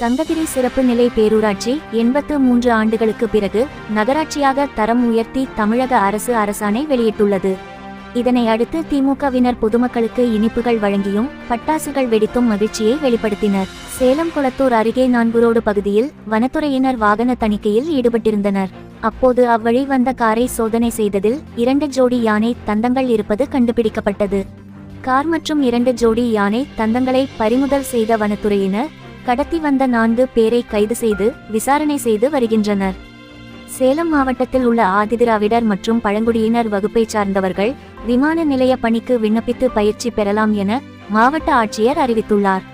சங்ககிரி சிறப்பு நிலை பேரூராட்சி 83 ஆண்டுகளுக்கு பிறகு நகராட்சியாக தரம் உயர்த்தி தமிழக அரசு அரசாணை வெளியிட்டுள்ளது. இதனை அடுத்து திமுகவினர் பொதுமக்களுக்கு இனிப்புகள் வழங்கியும் பட்டாசுகள் வெடித்தும் மகிழ்ச்சியை வெளிப்படுத்தினர். சேலம் கொளத்தூர் அருகே நான்குரோடு பகுதியில் வனத்துறையினர் வாகன தணிக்கையில் ஈடுபட்டிருந்தனர். அப்போது அவ்வழி வந்த காரை சோதனை செய்ததில் 2 ஜோடி யானை தந்தங்கள் இருப்பது கண்டுபிடிக்கப்பட்டது. கார் மற்றும் 2 ஜோடி யானை தந்தங்களை பறிமுதல் செய்த வனத்துறையினர் கடத்தி வந்த 4 பேரை கைது செய்து விசாரணை செய்து வருகின்றனர். சேலம் மாவட்டத்தில் உள்ள ஆதிதிராவிடர் மற்றும் பழங்குடியினர் வகுப்பை சார்ந்தவர்கள் விமான நிலைய பணிக்கு விண்ணப்பித்து பயிற்சி பெறலாம் என மாவட்ட ஆட்சியர் அறிவித்துள்ளார்.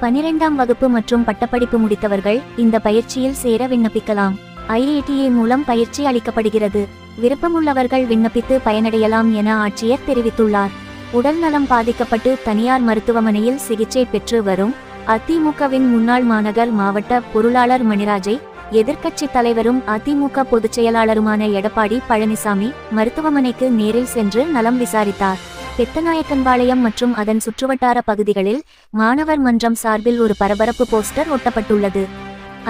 12ஆம் வகுப்பு மற்றும் பட்டப்படிப்பு முடித்தவர்கள் இந்த பயிற்சியில் சேர விண்ணப்பிக்கலாம். IATA மூலம் பயிற்சி அளிக்கப்படுகிறது. விருப்பமுள்ளவர்கள் விண்ணப்பித்து பயனடையலாம் என ஆட்சியர் தெரிவித்துள்ளார். உடல் நலம் பாதிக்கப்பட்டு தனியார் மருத்துவமனையில் சிகிச்சை பெற்று வரும் அதிமுகவின் முன்னாள் மாநகர் மாவட்ட பொருளாளர் மணிராஜை எதிர்க்கட்சி தலைவரும் அதிமுக பொதுச் செயலாளருமான எடப்பாடி பழனிசாமி மருத்துவமனைக்கு நேரில் சென்று நலம் விசாரித்தார். பெத்தநாயக்கன்பாளையம் மற்றும் அதன் சுற்றுவட்டார பகுதிகளில் மாணவர் மன்றம் சார்பில் ஒரு பரபரப்பு போஸ்டர் ஒட்டப்பட்டுள்ளது.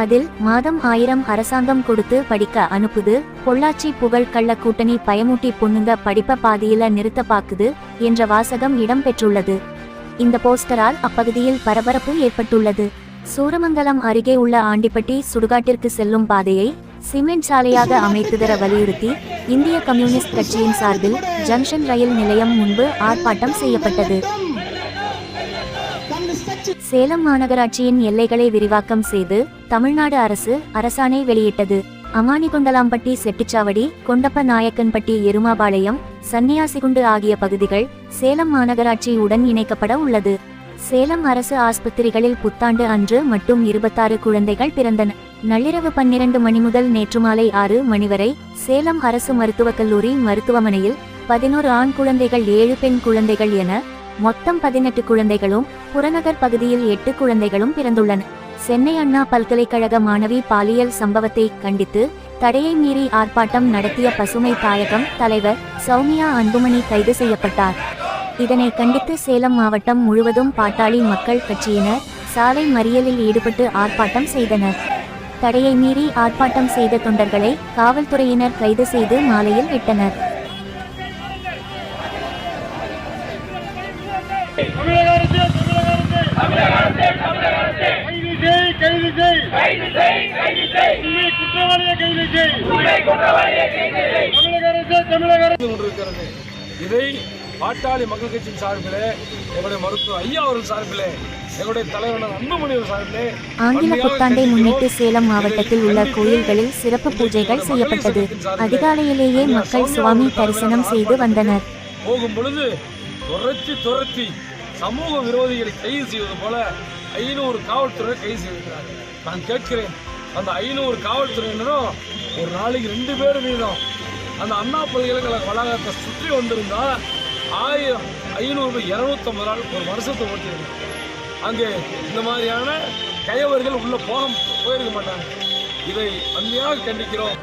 அதில் மாதம் 1000 அரசாங்கம் கொடுத்து படிக்க அனுப்புது, பொள்ளாச்சி புகழ் கள்ள கூட்டணி பயமூட்டி பொண்ணுங்க படிப்ப பாதியில நிறுத்த பாக்குது என்ற வாசகம் இடம்பெற்றுள்ளது. இந்த போஸ்டரால் அப்பகுதியில் பரபரப்பு ஏற்பட்டுள்ளது. சூரமங்கலம் அருகே உள்ள ஆண்டிப்பட்டி சுடுகாட்டிற்கு செல்லும் பாதையை சிமெண்ட் சாலையாக அமைத்துதர வலியுறுத்தி இந்திய கம்யூனிஸ்ட் கட்சியின் சார்பில் ஜங்ஷன் ரயில் நிலையம் முன்பு ஆர்ப்பாட்டம் செய்யப்பட்டது. சேலம் மாநகராட்சியின் எல்லைகளை விரிவாக்கம் செய்து தமிழ்நாடு அரசு அரசாணை வெளியிட்டது. அமானிகொண்டலாம்பட்டி செட்டிச்சாவடி, கொண்டப்ப நாயக்கன்பட்டி, எருமாபாளையம், சன்னியாசிகுண்டு ஆகிய பகுதிகள் சேலம் மாநகராட்சி உடன் இணைக்கப்பட உள்ளது. சேலம் அரசு ஆஸ்பத்திரிகளில் புத்தாண்டு அன்று மட்டும் 26 குழந்தைகள் பிறந்தன. நள்ளிரவு 12 மணி முதல் நேற்று மாலை 6 மணி வரை சேலம் அரசு மருத்துவக் கல்லூரி மருத்துவமனையில் 11 ஆண் குழந்தைகள் 7 பெண் குழந்தைகள் என மொத்தம் 18 குழந்தைகளும், புறநகர் பகுதியில் 8 குழந்தைகளும் பிறந்துள்ளன. சென்னை அண்ணா பல்கலைக்கழக மாணவி பாலியல் சம்பவத்தை கண்டித்து தடையை மீறி ஆர்ப்பாட்டம் நடத்திய பசுமை தாயகம் தலைவர் சௌமியா அன்புமணி கைது செய்யப்பட்டார். இதனை கண்டித்து சேலம் மாவட்டம் முழுவதும் பாட்டாளி மக்கள் கட்சியினர் சாலை மறியலில் ஈடுபட்டு ஆர்ப்பாட்டம் செய்தனர். தடையை மீறி ஆர்ப்பாட்டம் செய்த தொண்டர்களை காவல்துறையினர் கைது செய்து மாலையில் விட்டனர். இதை பாட்டாளி மக்கள் கட்சியின் சார்பிலே எங்களுடைய மருத்துவர் ஐயா அவர்கள் சார்பிலே எங்களுடைய தலைவர் அன்புமணி சார்பிலே ஆங்கில புத்தாண்டை முன்னிட்டு சேலம் மாவட்டத்தில் உள்ள கோயில்களில் சிறப்பு பூஜைகள் செய்யப்பட்டது. அதிகாலையிலேயே மக்கள் சுவாமி தரிசனம் செய்து வந்தனர். போகும் பொழுது துரத்தி சமூக விரோதிகளை கைது செய்வது போல 500 காவல்துறை கைது செய்திருக்கிறார்கள். நான் கேட்கிறேன், அந்த 500 காவல்துறையினரும் ஒரு நாளைக்கு 2 பேர் வீதம் அந்த அண்ணா பல்கலைக்கழக வளாகத்தை சுற்றி வந்திருந்தா 1000, 500, 250 நாள் ஒரு வருஷத்தை ஓட்டியிருக்காங்க. அங்கே இந்த மாதிரியான கயவர்கள் உள்ள போயிருக்க மாட்டாங்க. இதை வன்மையாக கண்டிக்கிறோம்.